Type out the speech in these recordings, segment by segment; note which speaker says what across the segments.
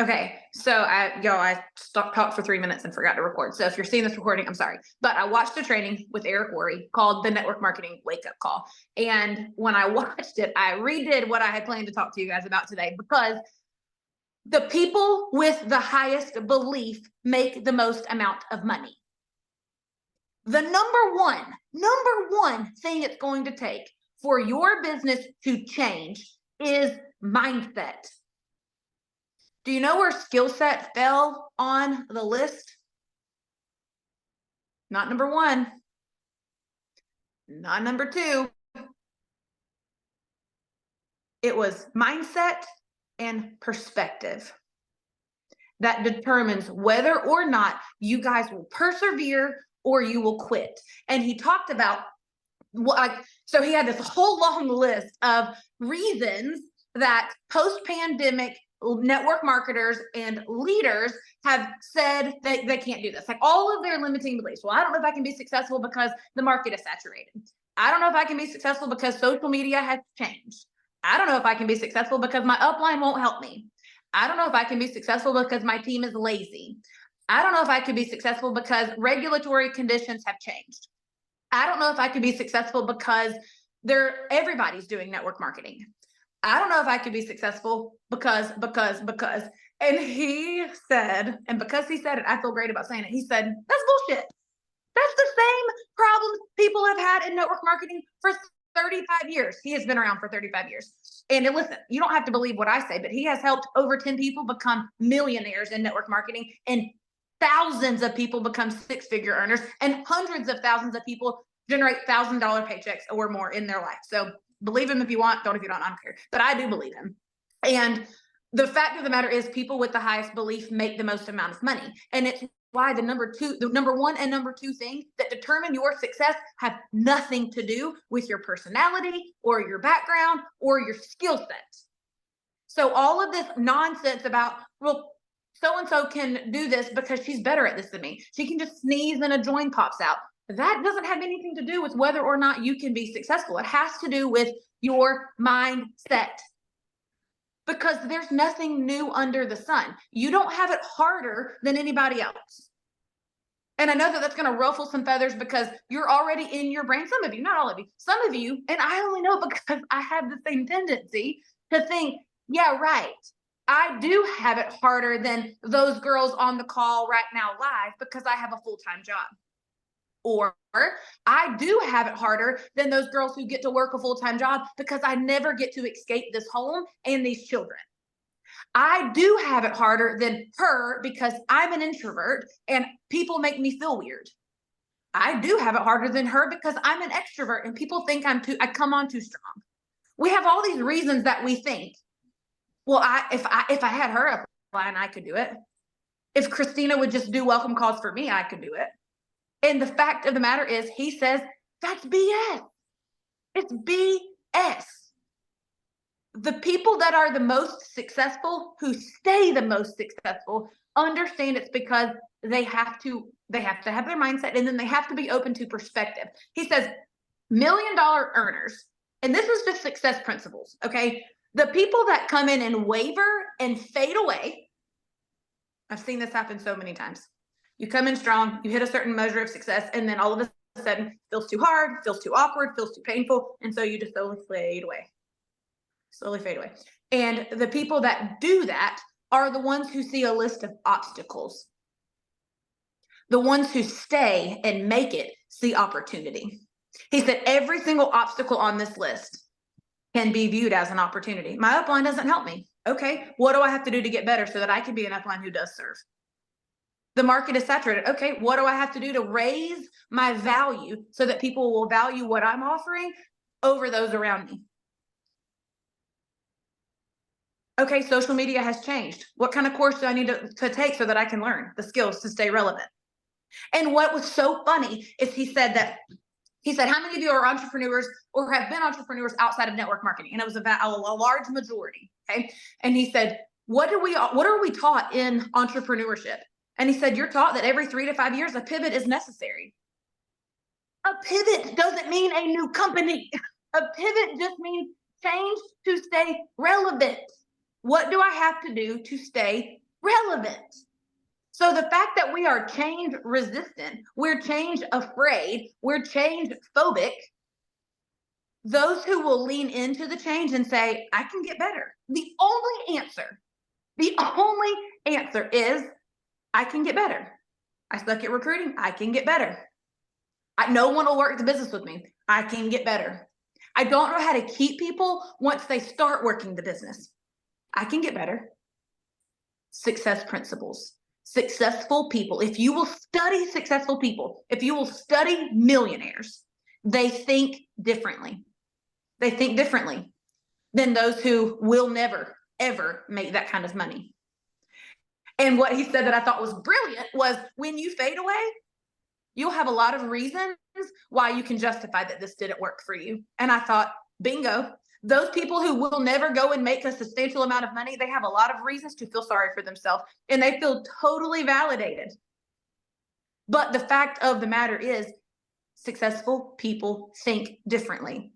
Speaker 1: Okay, so I stopped talked for 3 minutes and forgot to record. So if you're seeing this recording, I'm sorry. But I watched a training with Eric Worre called the Network Marketing Wake Up Call. And when I watched it, I redid what I had planned to talk to you guys about today, because the people with the highest belief make the most amount of money. The number one thing it's going to take for your business to change is mindset. Do you know where skill set fell on the list? Not number one, not number two. It was mindset and perspective that determines whether or not you guys will persevere or you will quit. And he talked about so he had this whole long list of reasons that post-pandemic network marketers and leaders have said that they can't do this. Like all of their limiting beliefs. Well, I don't know if I can be successful because the market is saturated. I don't know if I can be successful because social media has changed. I don't know if I can be successful because my upline won't help me. I don't know if I can be successful because my team is lazy. I don't know if I could be successful because regulatory conditions have changed. I don't know if I could be successful because everybody's doing network marketing. I don't know if I could be successful because. And he said, and because he said it, I feel great about saying it. He said, that's bullshit. That's the same problems people have had in network marketing for 35 years. He has been around for 35 years. And listen, you don't have to believe what I say, but he has helped over 10 people become millionaires in network marketing, and thousands of people become six-figure earners, and hundreds of thousands of people generate $1,000 paychecks or more in their life. So believe him if you want, don't if you don't, I don't care. But I do believe him. And the fact of the matter is people with the highest belief make the most amount of money. And it's why the number one and number two thing that determine your success have nothing to do with your personality or your background or your skill set. So all of this nonsense about, well, so-and-so can do this because she's better at this than me. She can just sneeze and a joint pops out. That doesn't have anything to do with whether or not you can be successful. It has to do with your mindset. Because there's nothing new under the sun. You don't have it harder than anybody else. And I know that that's going to ruffle some feathers because you're already in your brain. Some of you, not all of you, some of you, and I only know because I have the same tendency to think, yeah, right. I do have it harder than those girls on the call right now live because I have a full-time job. Or I do have it harder than those girls who get to work a full-time job because I never get to escape this home and these children. I do have it harder than her because I'm an introvert and people make me feel weird. I do have it harder than her because I'm an extrovert and people think I come on too strong. We have all these reasons that we think, well, if I had her upline, I could do it. If Christina would just do welcome calls for me, I could do it. And the fact of the matter is, he says that's BS. It's BS. The people that are the most successful, who stay the most successful, understand it's because they have to have their mindset, and then they have to be open to perspective. He says $1 million earners, and this is just success principles, okay? The people that come in and waver and fade away, I've seen this happen so many times. You come in strong, you hit a certain measure of success, and then all of a sudden feels too hard, feels too awkward, feels too painful, and so you just slowly fade away. Slowly fade away. And the people that do that are the ones who see a list of obstacles. The ones who stay and make it see opportunity. He said every single obstacle on this list can be viewed as an opportunity. My upline doesn't help me. Okay, what do I have to do to get better so that I can be an upline who does serve? The market is saturated. Okay, what do I have to do to raise my value so that people will value what I'm offering over those around me? Okay, social media has changed. What kind of course do I need to take so that I can learn the skills to stay relevant? And what was so funny is he said, how many of you are entrepreneurs or have been entrepreneurs outside of network marketing? And it was about a large majority. Okay. And he said, what are we taught in entrepreneurship? And he said, you're taught that every 3 to 5 years, a pivot is necessary. A pivot doesn't mean a new company. A pivot just means change to stay relevant. What do I have to do to stay relevant. So the fact that we are change resistant, we're change afraid, we're change phobic, those who will lean into the change and say, I can get better. The only answer is, I can get better. I suck at recruiting. I can get better. No one will work the business with me. I can get better. I don't know how to keep people once they start working the business. I can get better. Success principles. Successful people. If you will study successful people, if you will study millionaires, they think differently. They think differently than those who will never, ever make that kind of money. And what he said that I thought was brilliant was, when you fade away, you'll have a lot of reasons why you can justify that this didn't work for you. And I thought, bingo. Those people who will never go and make a substantial amount of money, they have a lot of reasons to feel sorry for themselves, and they feel totally validated. But the fact of the matter is, successful people think differently.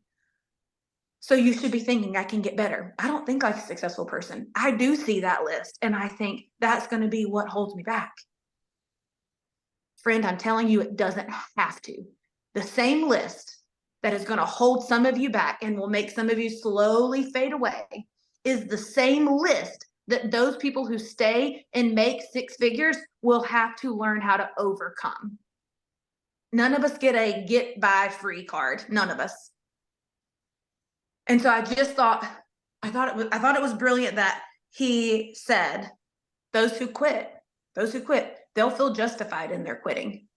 Speaker 1: So you should be thinking, I can get better. I don't think like a successful person. I do see that list, and I think that's going to be what holds me back. Friend, I'm telling you, it doesn't have to. The same list that is going to hold some of you back and will make some of you slowly fade away is the same list that those people who stay and make six figures will have to learn how to overcome. None of us get a get by free card. None of us. And so I just thought, I thought it was brilliant that he said, those who quit, they'll feel justified in their quitting.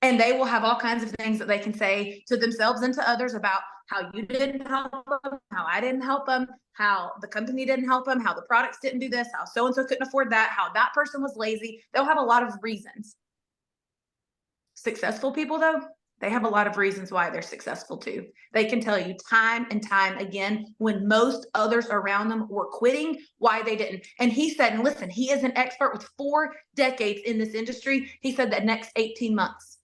Speaker 1: And they will have all kinds of things that they can say to themselves and to others about how you didn't help them, how I didn't help them, how the company didn't help them, how the products didn't do this, how so-and-so couldn't afford that, how that person was lazy. They'll have a lot of reasons. Successful people, though, they have a lot of reasons why they're successful too. They can tell you time and time again, when most others around them were quitting, why they didn't. And he said, and listen, he is an expert with 4 decades in this industry. He said that the next 18 months,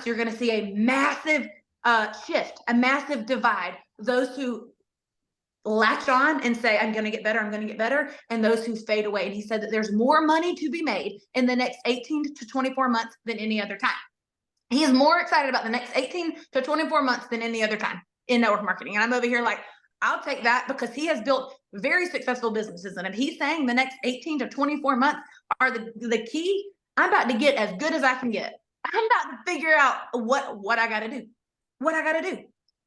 Speaker 1: you're going to see a massive shift, a massive divide. Those who latch on and say, I'm going to get better, and those who fade away. And he said that there's more money to be made in the next 18 to 24 months than any other time. He is more excited about the next 18 to 24 months than any other time in network marketing. And I'm over here like, I'll take that, because he has built very successful businesses. And if he's saying the next 18 to 24 months are the key, I'm about to get as good as I can get. I'm about to figure out what I got to do.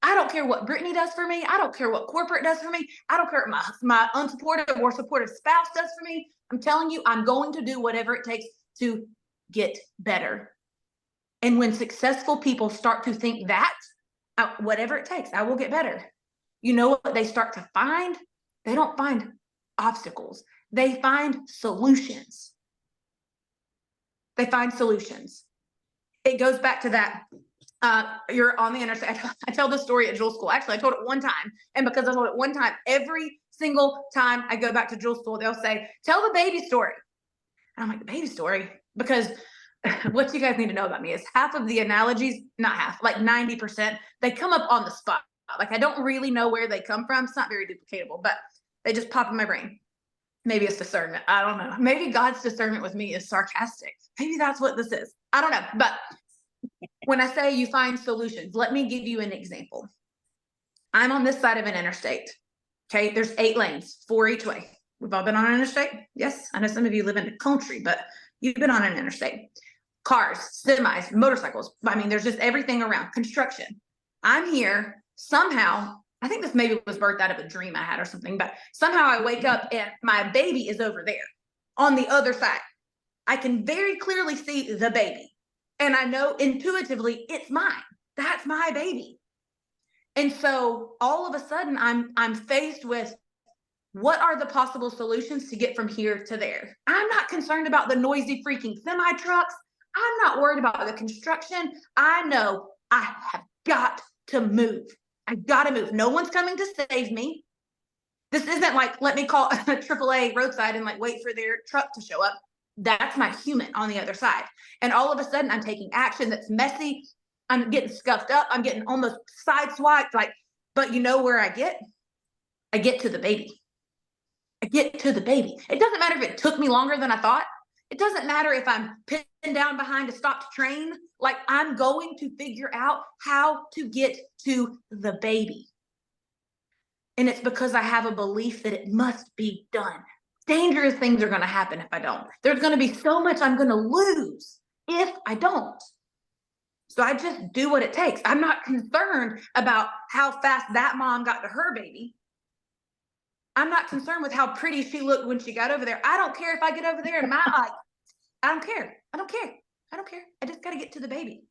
Speaker 1: I don't care what Brittany does for me. I don't care what corporate does for me. I don't care what my unsupportive or supportive spouse does for me. I'm telling you, I'm going to do whatever it takes to get better. And when successful people start to think that, whatever it takes, I will get better. You know what they start to find? They don't find obstacles. They find solutions. It goes back to that. You're on the interstate. I tell this story at Jewel School. Actually, I told it one time. And because I told it one time, every single time I go back to Jewel School, they'll say, tell the baby story. And I'm like, the baby story? Because what you guys need to know about me is half of the analogies, not half, like 90%, they come up on the spot. Like, I don't really know where they come from. It's not very duplicatable, but they just pop in my brain. Maybe it's discernment. I don't know. Maybe God's discernment with me is sarcastic. Maybe that's what this is. I don't know. But when I say you find solutions, let me give you an example. I'm on this side of an interstate. Okay. There's 8 lanes, 4 each way. We've all been on an interstate. Yes. I know some of you live in the country, but you've been on an interstate. Cars, semis, motorcycles. I mean, there's just everything around. Construction. I'm here somehow. I think this maybe was birthed out of a dream I had or something, but somehow I wake up and my baby is over there on the other side. I can very clearly see the baby. And I know intuitively it's mine. That's my baby. And so all of a sudden I'm faced with, what are the possible solutions to get from here to there? I'm not concerned about the noisy freaking semi trucks. I'm not worried about the construction. I know I have got to move. I got to move. No one's coming to save me. This isn't like, let me call a AAA roadside and like wait for their truck to show up. That's my human on the other side. And all of a sudden I'm taking action that's messy. I'm getting scuffed up. I'm getting almost sideswiped. Like, but you know where I get? I get to the baby. get to the baby. It doesn't matter if it took me longer than I thought. It doesn't matter if I'm pinned down behind a stopped train. Like, I'm going to figure out how to get to the baby. And it's because I have a belief that it must be done. Dangerous things are going to happen if I don't. There's going to be so much I'm going to lose if I don't. So I just do what it takes. I'm not concerned about how fast that mom got to her baby. I'm not concerned with how pretty she looked when she got over there. I don't care if I get over there and my eye. I don't care. I don't care. I don't care. I just got to get to the baby.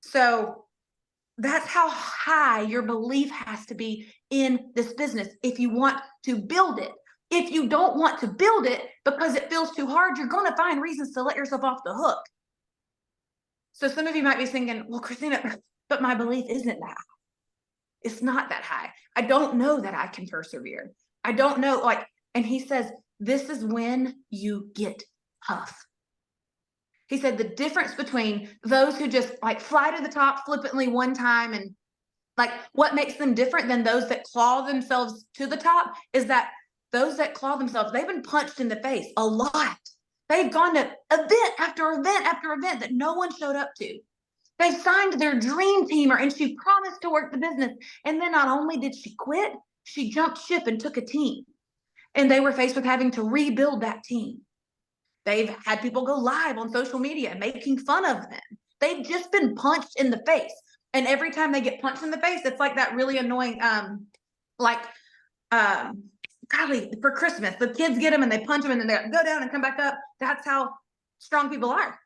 Speaker 1: So that's how high your belief has to be in this business if you want to build it. If you don't want to build it because it feels too hard, you're going to find reasons to let yourself off the hook. So some of you might be thinking, well, Christina, but my belief isn't that high. It's not that high. I don't know that I can persevere. I don't know, like, and he says, this is when you get tough. He said the difference between those who just like fly to the top flippantly one time and like what makes them different than those that claw themselves to the top is that those that claw themselves, they've been punched in the face a lot. They've gone to event after event after event that no one showed up to. They signed their dream teamer and she promised to work the business. And then not only did she quit, she jumped ship and took a team. And they were faced with having to rebuild that team. They've had people go live on social media making fun of them. They've just been punched in the face. And every time they get punched in the face, it's like that really annoying, golly, for Christmas, the kids get them and they punch them and then they go down and come back up. That's how strong people are.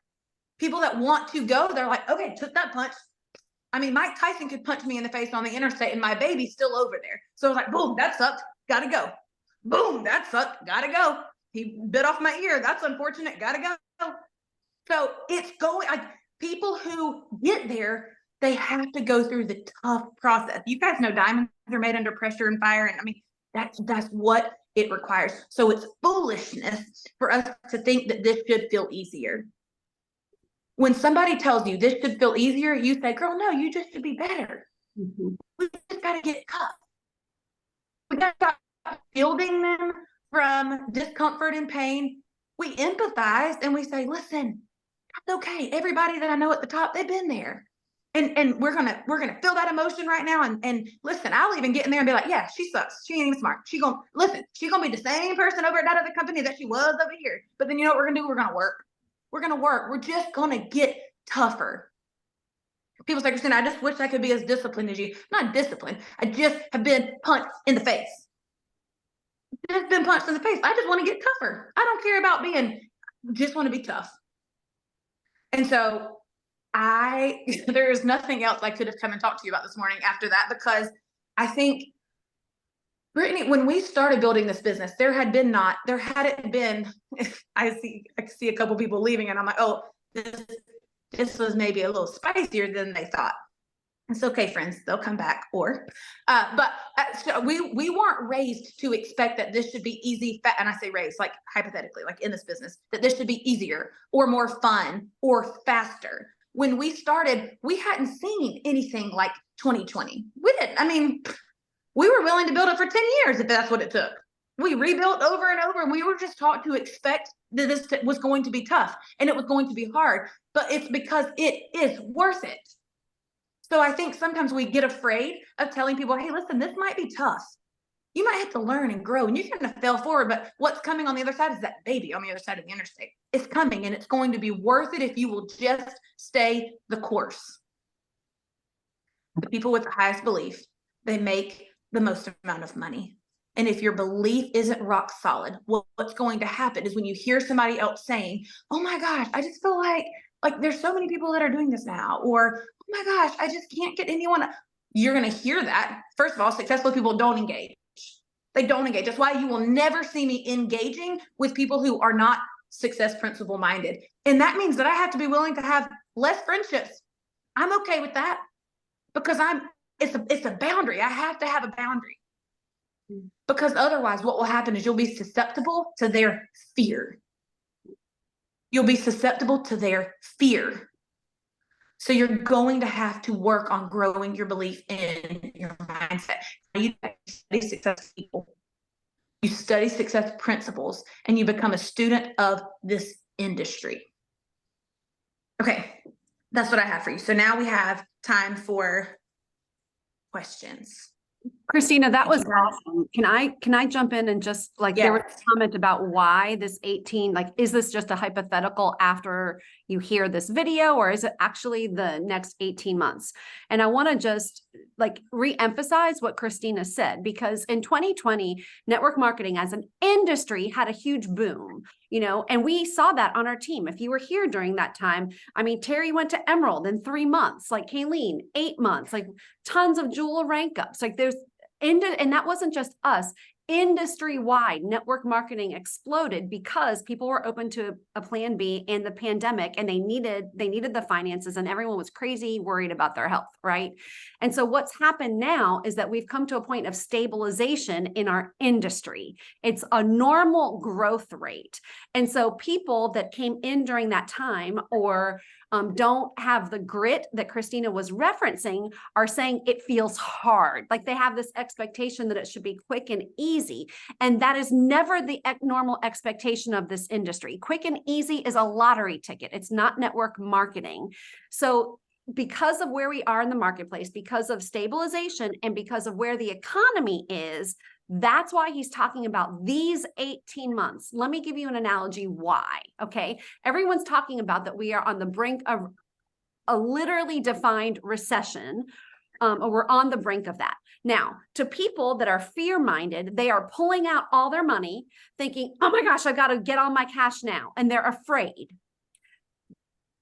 Speaker 1: People that want to go, they're like, okay, took that punch. I mean, Mike Tyson could punch me in the face on the interstate and my baby's still over there. So I was like, boom, that sucked. Gotta go. Boom, that sucked. Gotta go. He bit off my ear. That's unfortunate. Gotta go. So it's going, like, people who get there, they have to go through the tough process. You guys know diamonds are made under pressure and fire. And I mean, that's what it requires. So it's foolishness for us to think that this should feel easier. When somebody tells you this should feel easier, you say, girl, no, you just should be better. Mm-hmm. We just got to get tough. We got to stop shielding them from discomfort and pain. We empathize and we say, listen, that's okay. Everybody that I know at the top, they've been there. And we're gonna feel that emotion right now. And listen, I'll even get in there and be like, yeah, she sucks. She ain't even smart. She's gonna be the same person over at that other company that she was over here. But then you know what we're gonna do? We're gonna work. We're gonna work. We're just gonna get tougher. People say, Christina, I just wish I could be as disciplined as you. Not disciplined. I just have been punched in the face. Just been punched in the face. I just want to get tougher. I don't care about just want to be tough. And so there is nothing else I could have come and talked to you about this morning after that, because I think, Brittany, when we started building this business, there hadn't been, I see a couple people leaving and I'm like, oh, this was maybe a little spicier than they thought. It's okay, friends, they'll come back. So we weren't raised to expect that this should be easy, and I say raised, like hypothetically, like in this business, that this should be easier or more fun or faster. When we started, we hadn't seen anything like 2020. We didn't. I mean, we were willing to build it for 10 years if that's what it took. We rebuilt over and over, and we were just taught to expect that this was going to be tough and it was going to be hard, but it's because it is worth it. So I think sometimes we get afraid of telling people, hey, listen, this might be tough. You might have to learn and grow, and you're going to fail forward, but what's coming on the other side is that baby on the other side of the interstate. It's coming, and it's going to be worth it if you will just stay the course. The people with the highest belief, they make the most amount of money. And if your belief isn't rock solid, what's going to happen is when you hear somebody else saying, oh my gosh, I just feel like there's so many people that are doing this now, or oh my gosh, I just can't get anyone. You're going to hear that. First of all, successful people don't engage. They don't engage. That's why you will never see me engaging with people who are not success principle minded. And that means that I have to be willing to have less friendships. I'm okay with that because it's a boundary. I have to have a boundary, because otherwise what will happen is you'll be susceptible to their fear. You'll be susceptible to their fear. So you're going to have to work on growing your belief in your mindset. You study successful people. You study success principles, and you become a student of this industry. Okay, that's what I have for you. So now we have time for questions.
Speaker 2: Christina, that was awesome. Can I jump in and just there was a comment about why this 18, is this just a hypothetical after you hear this video, or is it actually the next 18 months? And I want to just re-emphasize what Christina said, because in 2020, network marketing as an industry had a huge boom, and we saw that on our team. If you were here during that time, I mean, Terry went to Emerald in 3 months, Kayleen, 8 months, tons of jewel rank ups. And that wasn't just us. Industry-wide network marketing exploded because people were open to a plan B in the pandemic, and they needed the finances, and everyone was crazy worried about their health, right? And so what's happened now is that we've come to a point of stabilization in our industry. It's a normal growth rate. And so people that came in during that time or don't have the grit that Christina was referencing are saying it feels hard. They have this expectation that it should be quick and easy. And that is never the normal expectation of this industry. Quick and easy is a lottery ticket. It's not network marketing. So because of where we are in the marketplace, because of stabilization, and because of where the economy is, that's why he's talking about these 18 months. Let me give you an analogy why, okay? Everyone's talking about that we are on the brink of a literally defined recession, or we're on the brink of that. Now, to people that are fear-minded, they are pulling out all their money, thinking, oh my gosh, I got to get all my cash now, and they're afraid.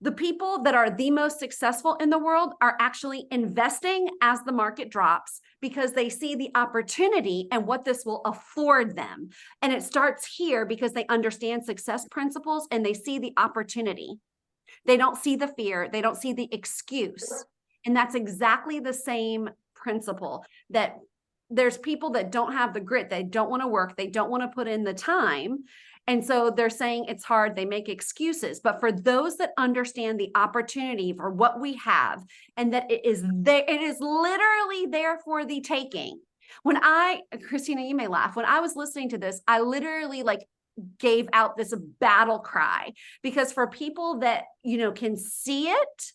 Speaker 2: The people that are the most successful in the world are actually investing as the market drops, because they see the opportunity and what this will afford them. And it starts here because they understand success principles and they see the opportunity. They don't see the fear. They don't see the excuse. And that's exactly the same principle, that there's people that don't have the grit. They don't want to work. They don't want to put in the time. And so they're saying it's hard. They make excuses. But for those that understand the opportunity for what we have, and that it is there, it is literally there for the taking. Christina, you may laugh. When I was listening to this, I literally gave out this battle cry, because for people that, can see it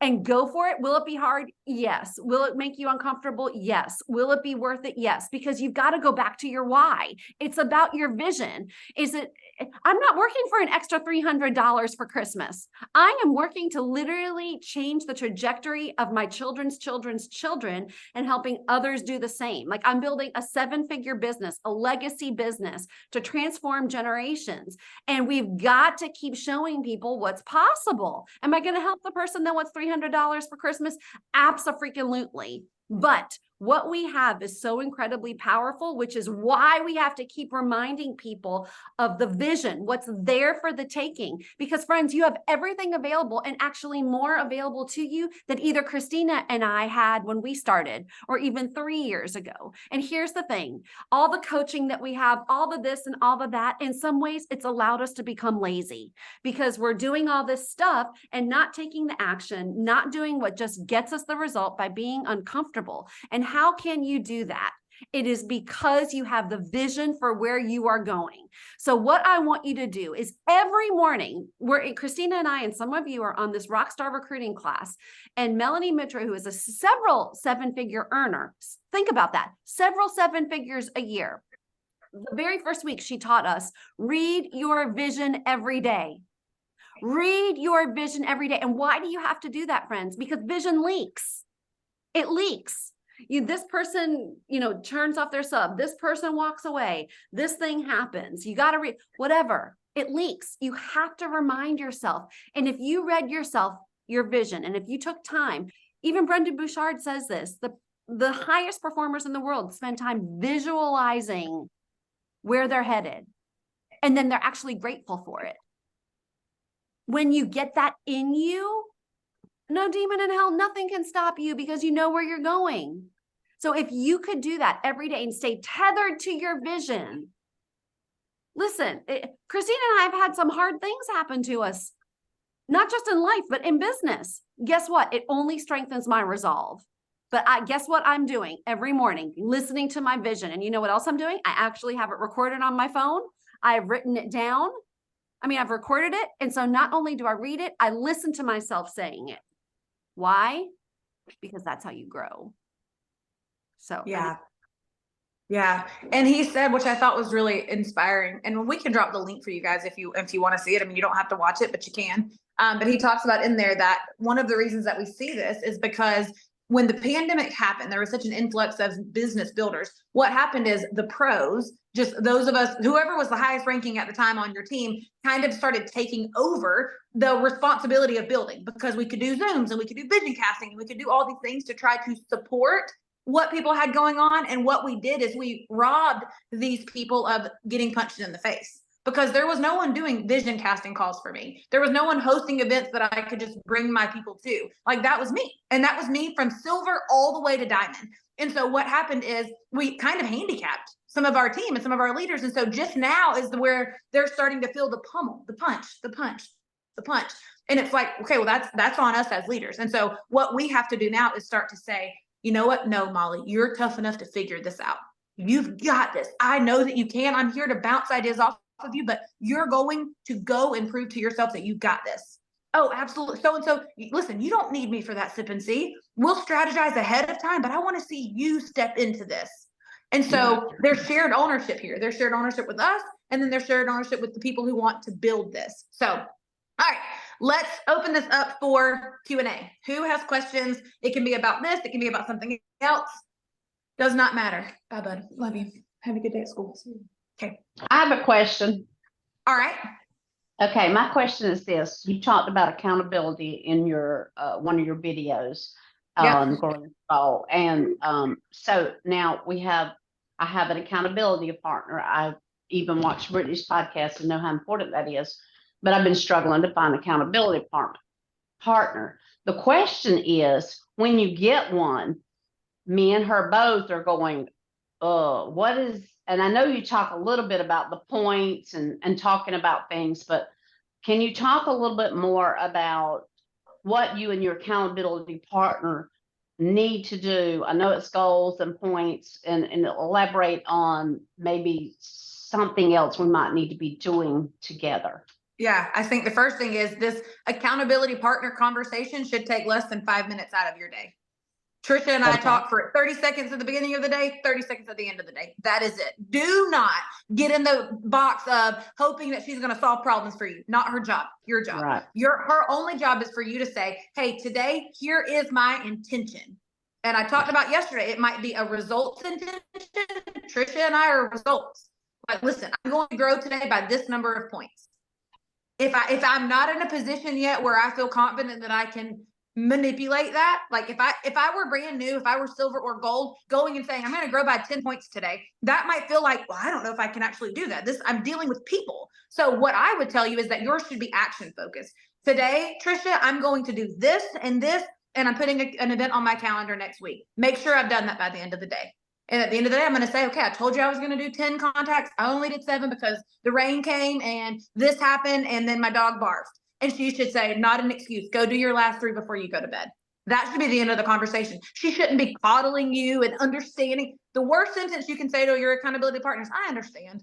Speaker 2: and go for it, will it be hard? Yes. Will it make you uncomfortable? Yes. Will it be worth it? Yes. Because you've got to go back to your why. It's about your vision. I'm not working for an extra $300 for Christmas. I am working to literally change the trajectory of my children's children's children and helping others do the same. I'm building a 7-figure business, a legacy business to transform generations. And we've got to keep showing people what's possible. Am I going to help the person that wants $300 for Christmas? Abso-freaking-lutely. But what we have is so incredibly powerful, which is why we have to keep reminding people of the vision, what's there for the taking. Because friends, you have everything available, and actually more available to you than either Christina and I had when we started, or even 3 years ago. And here's the thing, all the coaching that we have, all the this and all of that, in some ways, it's allowed us to become lazy, because we're doing all this stuff and not taking the action, not doing what just gets us the result by being uncomfortable. And how can you do that? It is because you have the vision for where you are going. So what I want you to do is every morning, Christina and I, and some of you are on this Rockstar recruiting class, and Melanie Mitra, who is a several 7-figure earner, think about that, several 7 figures a year. The very first week she taught us, read your vision every day. Read your vision every day. And why do you have to do that, friends? Because vision leaks. It leaks. This person, turns off their sub. This person walks away. This thing happens. You got to read, whatever. It leaks. You have to remind yourself. And if you read yourself, your vision, and if you took time, even Brendan Bouchard says this, the highest performers in the world spend time visualizing where they're headed. And then they're actually grateful for it. When you get that in you, no demon in hell, nothing can stop you, because you know where you're going. So if you could do that every day and stay tethered to your vision. Listen, Christina and I have had some hard things happen to us, not just in life, but in business. Guess what? It only strengthens my resolve. But I guess what I'm doing every morning, listening to my vision. And you know what else I'm doing? I actually have it recorded on my phone. I've written it down. I mean, I've recorded it. And so not only do I read it, I listen to myself saying it. Why? Because that's how you grow. So
Speaker 1: yeah. Yeah. And he said, which I thought was really inspiring, and we can drop the link for you guys if you want to see it. I mean, you don't have to watch it, but you can. But he talks about in there that one of the reasons that we see this is because when the pandemic happened, there was such an influx of business builders. What happened is the pros, just those of us, whoever was the highest ranking at the time on your team, kind of started taking over the responsibility of building, because we could do Zooms and we could do vision casting and we could do all these things to try to support what people had going on. And what we did is we robbed these people of getting punched in the face, because there was no one doing vision casting calls for me. There was no one hosting events that I could just bring my people to. Like, that was me. And that was me from silver all the way to diamond. And so what happened is we kind of handicapped some of our team and some of our leaders. And so just now is where they're starting to feel the pummel, the punch, the punch, the punch. And it's like, okay, well, that's on us as leaders. And so what we have to do now is start to say, you know what? No, Molly, you're tough enough to figure this out. You've got this. I know that you can. I'm here to bounce ideas off of you, but you're going to go and prove to yourself that you've got this. Oh, absolutely. So, listen, you don't need me for that sip and see. We'll strategize ahead of time, but I want to see you step into this. And so there's shared ownership here. There's shared ownership with us, and then there's shared ownership with the people who want to build this. So, all right, let's open this up for Q&A. Who has questions? It can be about this. It can be about something else. Does not matter. Bye, bud. Love you. Have a good day at school. Okay.
Speaker 3: I have a question.
Speaker 1: All right.
Speaker 3: Okay, my question is this. You talked about accountability in your one of your videos going fall. And so now I have an accountability partner. I even watched Brittany's podcast and know how important that is. But I've been struggling to find accountability partner. The question is, when you get one, me and her both are going, what is, and I know you talk a little bit about the points and talking about things, but can you talk a little bit more about what you and your accountability partner need to do? I know it's goals and points, and elaborate on maybe something else we might need to be doing together.
Speaker 1: Yeah, I think the first thing is this accountability partner conversation should take less than 5 minutes out of your day. Trisha and I talk for 30 seconds at the beginning of the day, 30 seconds at the end of the day. That is it. Do not get in the box of hoping that she's going to solve problems for you. Not her job, your job.
Speaker 3: Right.
Speaker 1: Her only job is for you to say, hey, today, here is my intention. And I talked about yesterday, it might be a results intention. Trisha and I are results. Like, listen, I'm going to grow today by this number of points. If I'm not in a position yet where I feel confident that I can manipulate that, like if I were brand new, if I were silver or gold, going and saying I'm going to grow by 10 points today, that might feel like, well, I don't know if I can actually do that. I'm dealing with people. So what I would tell you is that yours should be action focused. Today, Trisha, I'm going to do this and this, and I'm putting an event on my calendar next week. Make sure I've done that by the end of the day. And at the end of the day, I'm going to say, okay, I told you I was going to do 10 contacts. I only did 7 because the rain came and this happened and then my dog barfed. And she should say, not an excuse. Go do your last 3 before you go to bed. That should be the end of the conversation. She shouldn't be coddling you and understanding. The worst sentence you can say to your accountability partner is, I understand.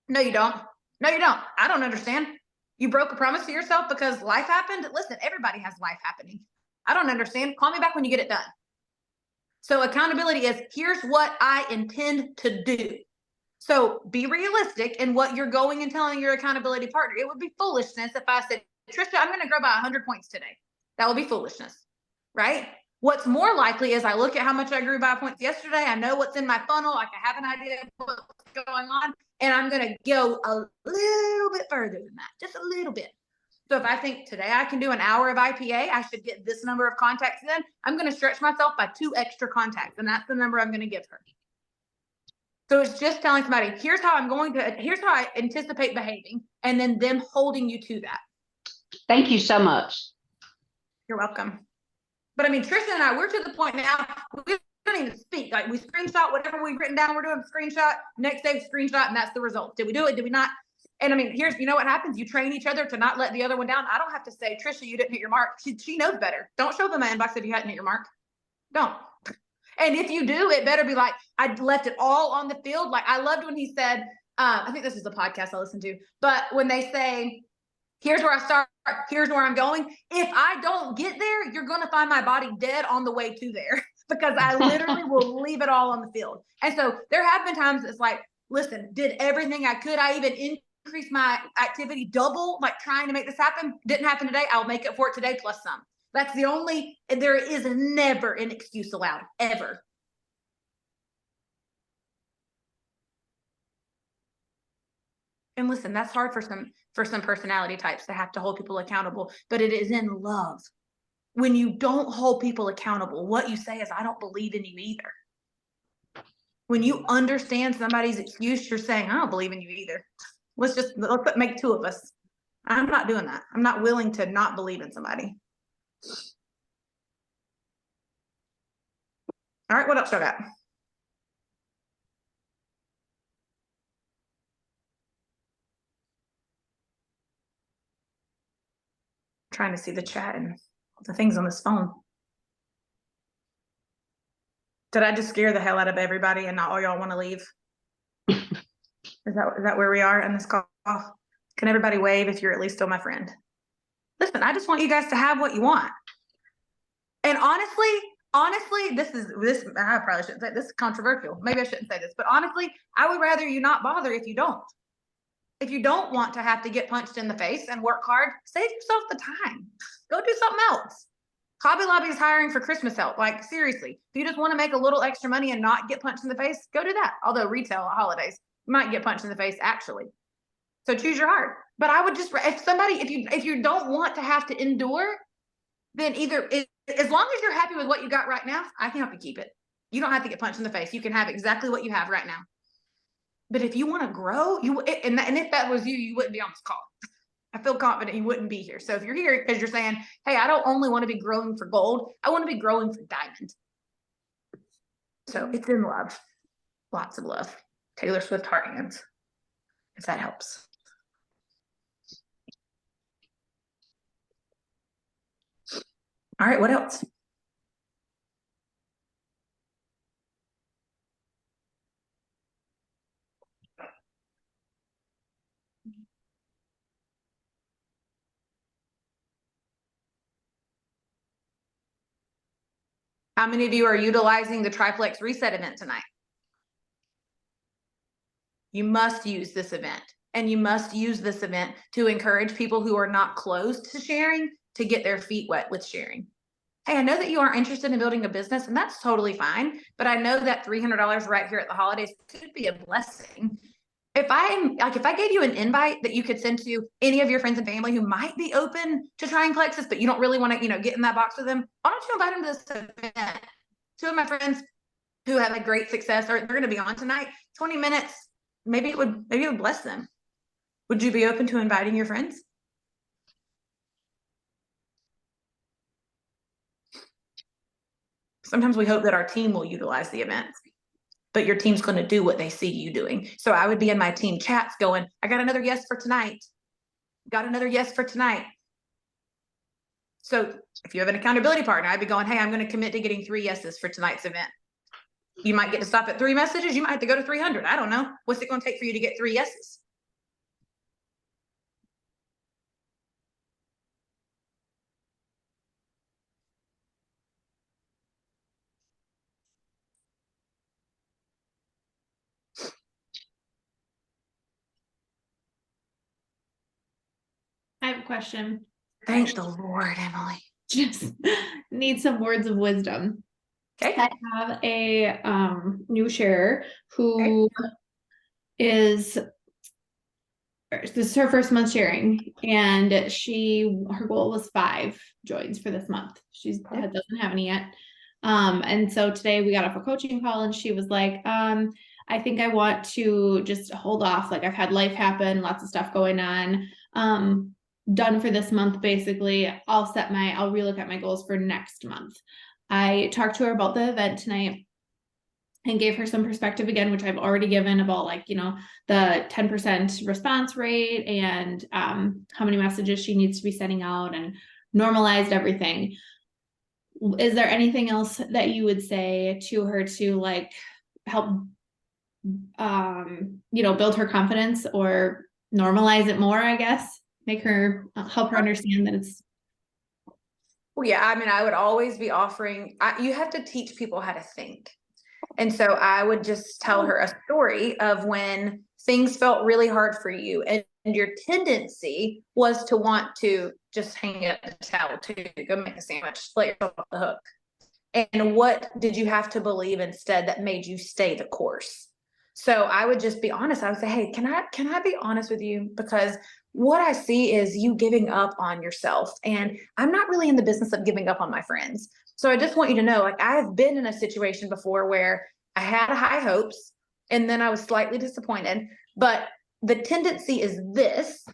Speaker 1: No, you don't. No, you don't. I don't understand. You broke a promise to yourself because life happened. Listen, everybody has life happening. I don't understand. Call me back when you get it done. So accountability is, here's what I intend to do. So be realistic in what you're going and telling your accountability partner. It would be foolishness if I said, Trisha, I'm going to grow by 100 points today. That would be foolishness, right? What's more likely is I look at how much I grew by points yesterday. I know what's in my funnel. Like, I have an idea of what's going on, and I'm going to go a little bit further than that, just a little bit. So if I think today I can do an hour of IPA, I should get this number of contacts in. I'm going to stretch myself by 2 extra contacts, and that's the number I'm going to give her. So it's just telling somebody, here's how I anticipate behaving, and then them holding you to that.
Speaker 3: Thank you so much.
Speaker 1: You're welcome. But I mean, Trisha and I, we're to the point now, we don't even speak. Like, we screenshot whatever we've written down, we're doing a screenshot, next day screenshot, and that's the result. Did we do it? Did we not? And I mean, you know what happens? You train each other to not let the other one down. I don't have to say, Trisha, you didn't hit your mark. She knows better. Don't show them my inbox if you hadn't hit your mark. Don't. And if you do, it better be like, I left it all on the field. Like I loved when he said, I think this is a podcast I listened to, but when they say, here's where I start, here's where I'm going. If I don't get there, you're going to find my body dead on the way to there because I literally will leave it all on the field. And so there have been times it's like, listen, did everything I could. I even increased my activity double, like trying to make this happen. Didn't happen today. I'll make it for it today plus some. That's the only, there is never an excuse allowed, ever. And listen, that's hard for some personality types to have to hold people accountable, but it is in love. When you don't hold people accountable, what you say is, I don't believe in you either. When you understand somebody's excuse, you're saying, I don't believe in you either. Let's make two of us. I'm not doing that. I'm not willing to not believe in somebody. All right, what else do I got? Trying to see the chat and the things on this phone. Did I just scare the hell out of everybody and not all y'all want to leave? Is that where we are in this call? Can everybody wave if you're at least still my friend? Listen, I just want you guys to have what you want. And honestly, I probably shouldn't say this is controversial. Maybe I shouldn't say this, but honestly, I would rather you not bother if you don't. If you don't want to have to get punched in the face and work hard, save yourself the time. Go do something else. Hobby Lobby is hiring for Christmas help. Like, seriously, if you just want to make a little extra money and not get punched in the face, go do that. Although retail holidays might get punched in the face actually. So choose your heart. But I would just, if you don't want to have to endure, then as long as you're happy with what you got right now, I can help you keep it. You don't have to get punched in the face. You can have exactly what you have right now. But if you want to grow, and if that was you, you wouldn't be on this call. I feel confident you wouldn't be here. So if you're here because you're saying, hey, I don't only want to be growing for gold, I want to be growing for diamond. So it's in love. Lots of love. Taylor Swift heart hands, if that helps. All right, what else? How many of you are utilizing the triplex reset event tonight? You must use this event, and you must use this event to encourage people who are not closed to sharing to get their feet wet with sharing. Hey, I know that you aren't interested in building a business, and that's totally fine, but I know that $300 right here at the holidays could be a blessing. If I gave you an invite that you could send to any of your friends and family who might be open to trying Plexus, but you don't really want to, get in that box with them, why don't you invite them to this event? Two of my friends who have had great success, they're going to be on tonight, 20 minutes. Maybe it would bless them. Would you be open to inviting your friends? Sometimes we hope that our team will utilize the event, but your team's going to do what they see you doing. So I would be in my team chats going, I got another yes for tonight. Got another yes for tonight. So if you have an accountability partner, I'd be going, hey, I'm going to commit to getting 3 yeses for tonight's event. You might get to stop at 3 messages. You might have to go to 300. I don't know. What's it going to take for you to get 3 yeses?
Speaker 4: I have a question.
Speaker 1: Thank the Lord, Emily.
Speaker 4: Just need some words of wisdom.
Speaker 1: Okay.
Speaker 4: I have a new sharer who is, this is her first month sharing, and her goal was 5 joins for this month. She doesn't have any yet. And so today we got off a coaching call and she was like, I think I want to just hold off. Like, I've had life happen, lots of stuff going on. Done for this month, basically. I'll relook at my goals for next month. I talked to her about the event tonight and gave her some perspective again, which I've already given about, like, the 10% response rate and how many messages she needs to be sending out, and normalized everything. is there anything else that you would say to her to like help, build her confidence or normalize it more, I guess, make her, help her understand that it's.
Speaker 1: Well, yeah, I mean, I would always be offering, you have to teach people how to think. And so I would just tell her a story of when things felt really hard for you and your tendency was to want to just hang up the towel, to go make a sandwich, let yourself off the hook. And what did you have to believe instead that made you stay the course? So I would just be honest. I would say, hey, can I be honest with you? Because what I see is you giving up on yourself. And I'm not really in the business of giving up on my friends. So I just want you to know, like, I have been in a situation before where I had high hopes and then I was slightly disappointed. But the tendency is this.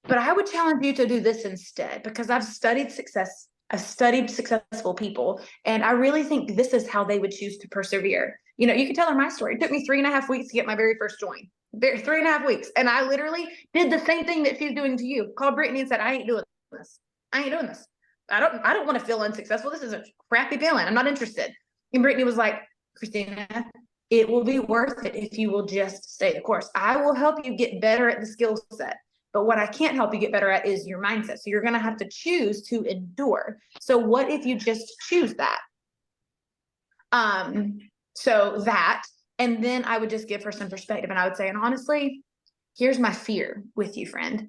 Speaker 1: But I would challenge you to do this instead, because I've studied success. I've studied successful people, and I really think this is how they would choose to persevere. You know, you can tell her my story. It took me 3.5 weeks to get my very first join. 3.5 weeks. And I literally did the same thing that she's doing to you. Called Brittany and said, I ain't doing this. I ain't doing this. I don't want to feel unsuccessful. This is a crappy feeling. I'm not interested. And Brittany was like, Christina, it will be worth it if you will just stay the course. I will help you get better at the skill set. But what I can't help you get better at is your mindset. So you're going to have to choose to endure. So what if you just choose that? So that, and then I would just give her some perspective, and I would say, and honestly, here's my fear with you, friend.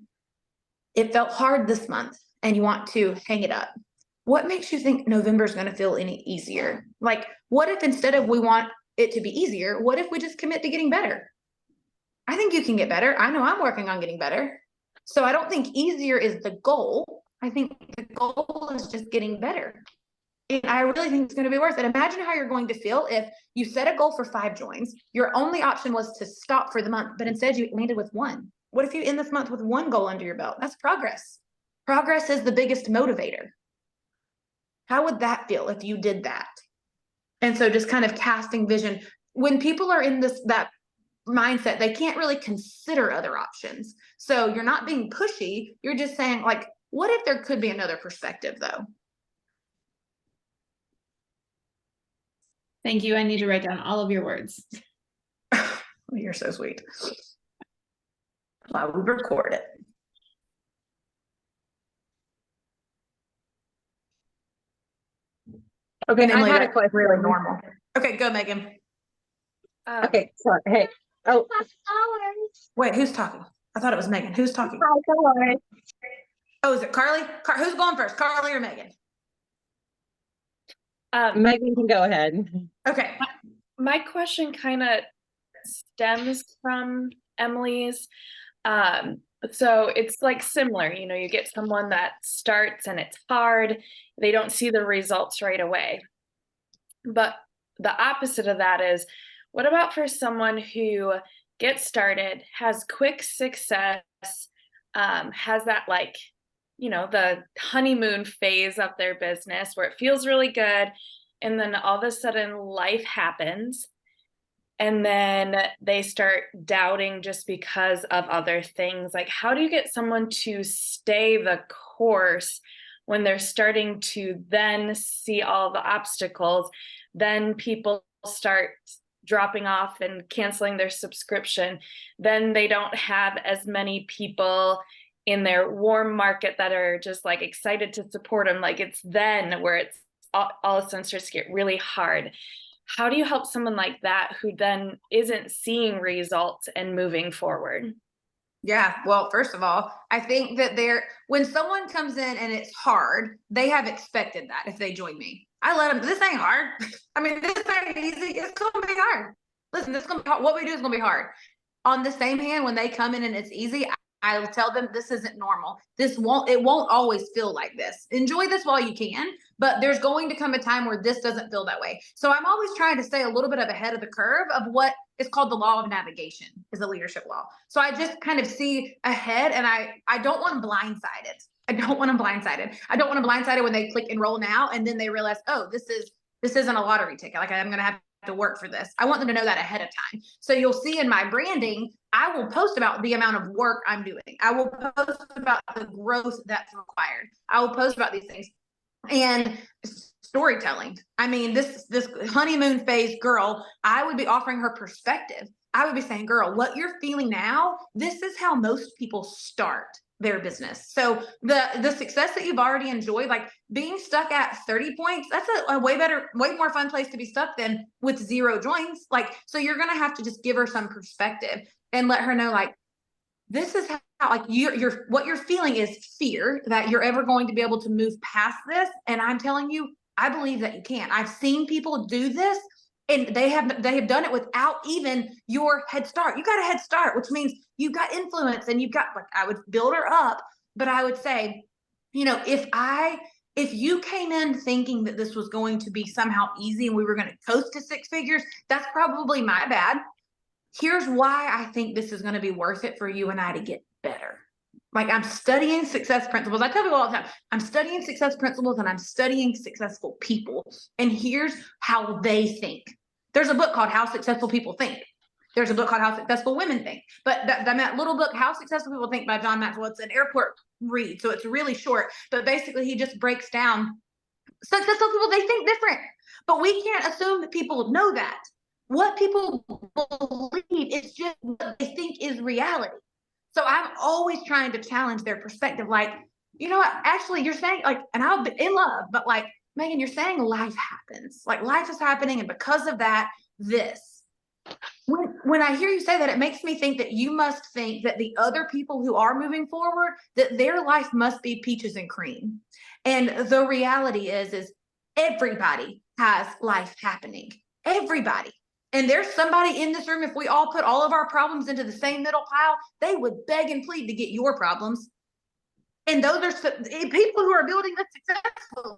Speaker 1: It felt hard this month and you want to hang it up. What makes you think November is going to feel any easier? Like, what if instead of we want it to be easier, what if we just commit to getting better? I think you can get better. I know I'm working on getting better. So I don't think easier is the goal. I think the goal is just getting better. And I really think it's going to be worth it. Imagine how you're going to feel if you set a goal for 5 joins. Your only option was to stop for the month, but instead you landed with 1. What if you end this month with 1 goal under your belt? That's progress. Progress is the biggest motivator. How would that feel if you did that? And so just kind of casting vision. When people are in that mindset, they can't really consider other options. So you're not being pushy. You're just saying, like, what if there could be another perspective though?
Speaker 4: Thank you. I need to write down all of your words.
Speaker 1: You're so sweet. Well, we record it.
Speaker 5: Okay,
Speaker 1: And
Speaker 5: I
Speaker 1: Emily,
Speaker 5: had a
Speaker 1: that's
Speaker 5: question.
Speaker 1: really normal. Okay, go, Megan.
Speaker 5: Okay, sorry. Hey. Oh,
Speaker 1: Wait, who's talking? I thought it was Megan. Who's talking?
Speaker 5: sorry.
Speaker 1: Oh, is it Carly? Who's going first, Carly or Megan?
Speaker 5: Megan can go ahead.
Speaker 1: Okay.
Speaker 6: My question kind of stems from Emily's. So it's like similar, you get someone that starts and it's hard. They don't see the results right away. But the opposite of that is, what about for someone who gets started, has quick success, has that the honeymoon phase of their business where it feels really good. And then all of a sudden life happens. And then they start doubting just because of other things. Like, how do you get someone to stay the course when they're starting to then see all the obstacles? Then people start dropping off and canceling their subscription. Then they don't have as many people in their warm market that are just like excited to support them. Like, it's then where it's all of a sudden starts to get really hard. How do you help someone like that who then isn't seeing results and moving forward?
Speaker 1: Yeah, well, first of all, I think that when someone comes in and it's hard, they have expected that if they join me. I let them, this ain't hard. I mean, this ain't easy. It's going to be hard. Listen, this is going to be hard. What we do is going to be hard. On the same hand, when they come in and it's easy, I will tell them this isn't normal. It won't always feel like this. Enjoy this while you can, but there's going to come a time where this doesn't feel that way. So I'm always trying to stay a little bit of ahead of the curve of what is called the law of navigation, is a leadership law. So I just kind of see ahead, and I don't want them blindsided. I don't want them blindsided when they click enroll now and then they realize, oh, this isn't a lottery ticket. Like, I'm going to have to work for this. I want them to know that ahead of time. So you'll see in my branding, I will post about the amount of work I'm doing. I will post about the growth that's required. I will post about these things. And storytelling. I mean, this honeymoon phase girl, I would be offering her perspective. I would be saying, girl, what you're feeling now, this is how most people start their business. So the success that you've already enjoyed, like being stuck at 30 points, that's a way better, way more fun place to be stuck than with 0 joins. Like, so you're going to have to just give her some perspective and let her know, like, this is how, like, you're what you're feeling is fear that you're ever going to be able to move past this. And I'm telling you, I believe that you can. I've seen people do this, and they have done it without even your head start. You got a head start, which means you've got influence and you've got, like, I would build her up, but I would say, you know, if you came in thinking that this was going to be somehow easy and we were going to coast to 6 figures, that's probably my bad. Here's why I think this is going to be worth it for you and I to get better. Like, I'm studying success principles. I tell people all the time, I'm studying success principles and I'm studying successful people. And here's how they think. There's a book called How Successful People Think. There's a book called How Successful Women Think. But that little book, How Successful People Think by John Maxwell, it's an airport read. So it's really short. But basically, he just breaks down successful people, they think different. But we can't assume that people know that. What people believe is just what they think is reality. So I'm always trying to challenge their perspective. Like, you know what, actually you're saying, like, and I'll be in love, but like, Megan, you're saying life happens. Like, life is happening. And because of that, this. When I hear you say that, it makes me think that you must think that the other people who are moving forward, that their life must be peaches and cream. And the reality is everybody has life happening. Everybody. And there's somebody in this room, if we all put all of our problems into the same middle pile, they would beg and plead to get your problems. And those are people who are building this successfully.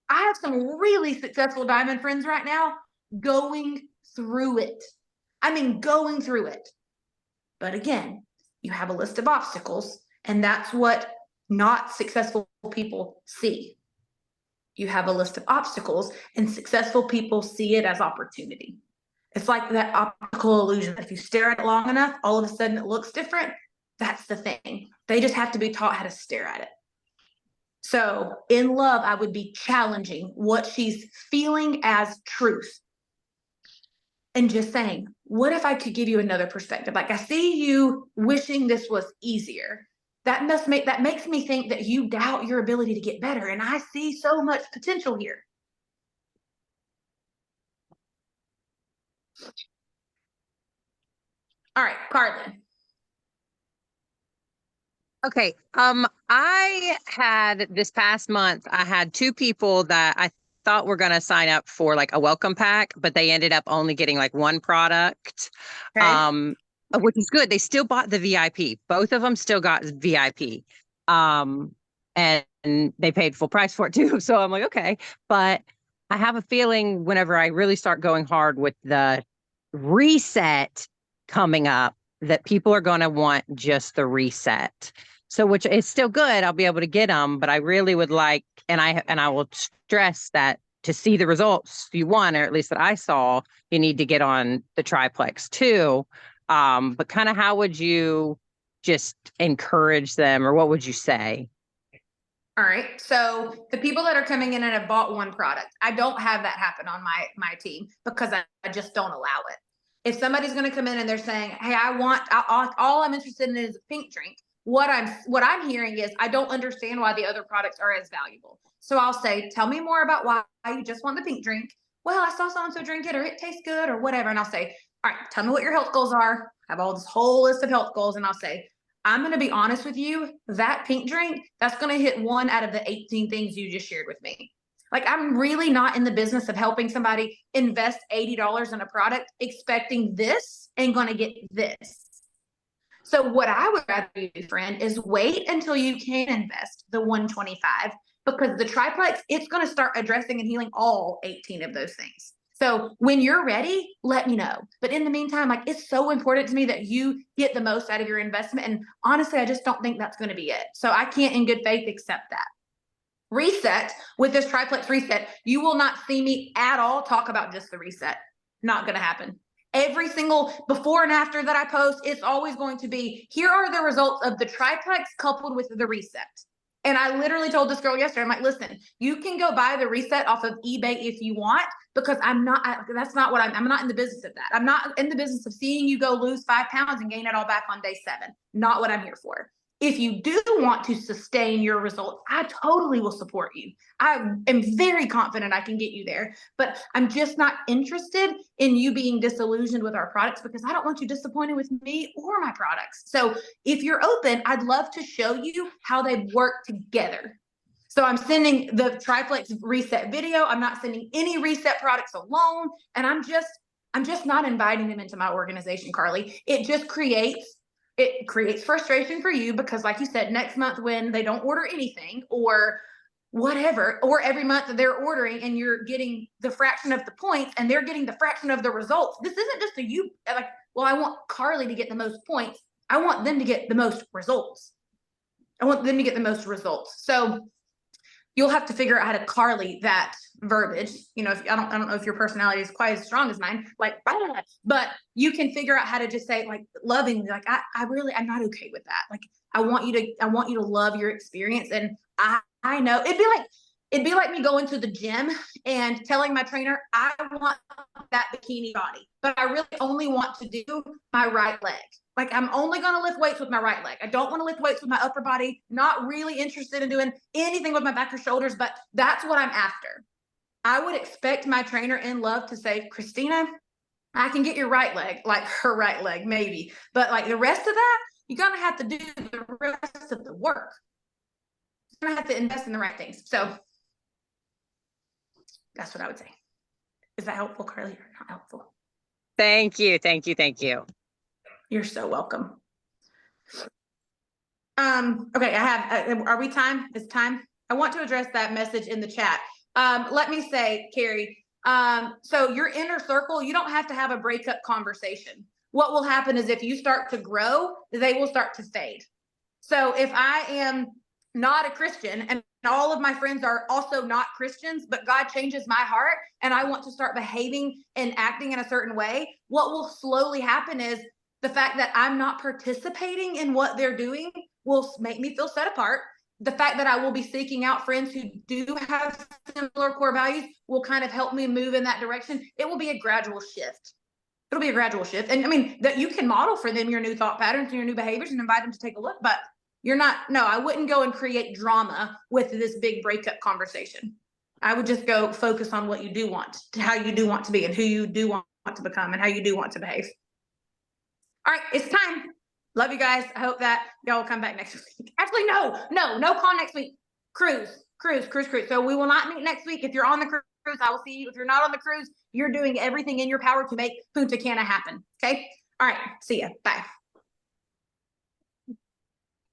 Speaker 1: I have some really successful diamond friends right now going through it. I mean, going through it. But again, you have a list of obstacles, and that's what not successful people see. You have a list of obstacles, and successful people see it as opportunity. It's like that optical illusion. If you stare at it long enough, all of a sudden it looks different. That's the thing. They just have to be taught how to stare at it. So in love, I would be challenging what she's feeling as truth. And just saying, what if I could give you another perspective? Like, I see you wishing this was easier. That makes me think that you doubt your ability to get better. And I see so much potential here. All right, Carlin.
Speaker 5: Okay. I had this past month, I had 2 people that I thought were going to sign up for like a welcome pack, but they ended up only getting like 1 product.
Speaker 1: Okay.
Speaker 5: Which is good. They still bought the VIP. Both of them still got VIP. And they paid full price for it too. So I'm like, okay. But I have a feeling whenever I really start going hard with the reset coming up, that people are going to want just the reset. So, which is still good. I'll be able to get them, but I really would like, and I will stress that to see the results you want, or at least that I saw, you need to get on the triplex too. But kind of how would you just encourage them, or what would you say?
Speaker 1: All right. So the people that are coming in and have bought 1 product, I don't have that happen on my team because I just don't allow it. If somebody's going to come in and they're saying, hey, all I'm interested in is a pink drink. What I'm hearing is, I don't understand why the other products are as valuable. So I'll say, tell me more about why you just want the pink drink. Well, I saw so-and-so drink it, or it tastes good, or whatever. And I'll say, all right, tell me what your health goals are. I have all this whole list of health goals. And I'll say, I'm going to be honest with you, that pink drink, that's going to hit 1 out of the 18 things you just shared with me. Like, I'm really not in the business of helping somebody invest $80 in a product, expecting this and going to get this. So what I would rather do, friend, is wait until you can invest the 125, because the triplex, it's going to start addressing and healing all 18 of those things. So when you're ready, let me know. But in the meantime, like, it's so important to me that you get the most out of your investment. And honestly, I just don't think that's going to be it. So I can't in good faith accept that. Reset, with this triplex reset, you will not see me at all talk about just the reset. Not going to happen. Every single before and after that I post, it's always going to be, here are the results of the triplex coupled with the reset. And I literally told this girl yesterday, I'm like, listen, you can go buy the reset off of eBay if you want, because that's not what I'm not in the business of that. I'm not in the business of seeing you go lose 5 pounds and gain it all back on day 7. Not what I'm here for. If you do want to sustain your results, I totally will support you. I am very confident I can get you there, but I'm just not interested in you being disillusioned with our products, because I don't want you disappointed with me or my products. So if you're open, I'd love to show you how they work together. So I'm sending the Triflex reset video. I'm not sending any reset products alone. And I'm just not inviting them into my organization, Carly. It creates frustration for you, because like you said, next month when they don't order anything or whatever, or every month that they're ordering and you're getting the fraction of the points and they're getting the fraction of the results. This isn't just well, I want Carly to get the most points. I want them to get the most results. So you'll have to figure out how to Carly that verbiage. You know, if I don't know if your personality is quite as strong as mine, like, but you can figure out how to just say, like, lovingly, like, I'm not okay with that. Like, I want you to love your experience. And I know it'd be like me going to the gym and telling my trainer, I want that bikini body, but I really only want to do my right leg. Like, I'm only going to lift weights with my right leg. I don't want to lift weights with my upper body. Not really interested in doing anything with my back or shoulders, but that's what I'm after. I would expect my trainer in love to say, Christina, I can get your right leg, like her right leg, maybe. But like the rest of that, you're going to have to do the rest of the work. You're going to have to invest in the right things. So that's what I would say. Is that helpful, Carly, or not helpful?
Speaker 5: Thank you. Thank you. Thank you.
Speaker 1: You're so welcome. Okay, are we time? It's time. I want to address that message in the chat. Let me say, Carrie, so your inner circle, you don't have to have a breakup conversation. What will happen is if you start to grow, they will start to fade. So if I am not a Christian and all of my friends are also not Christians, but God changes my heart and I want to start behaving and acting in a certain way, what will slowly happen is the fact that I'm not participating in what they're doing will make me feel set apart. The fact that I will be seeking out friends who do have similar core values will kind of help me move in that direction. It will be a gradual shift. It'll be a gradual shift. And I mean, that you can model for them your new thought patterns and your new behaviors and invite them to take a look, but I wouldn't go and create drama with this big breakup conversation. I would just go focus on what you do want, how you do want to be and who you do want to become and how you do want to behave. All right, it's time. Love you guys. I hope that y'all will come back next week. Actually, no call next week. Cruise. So we will not meet next week. If you're on the cruise, I will see you. If you're not on the cruise, you're doing everything in your power to make Punta Cana happen. Okay? All right. See ya. Bye.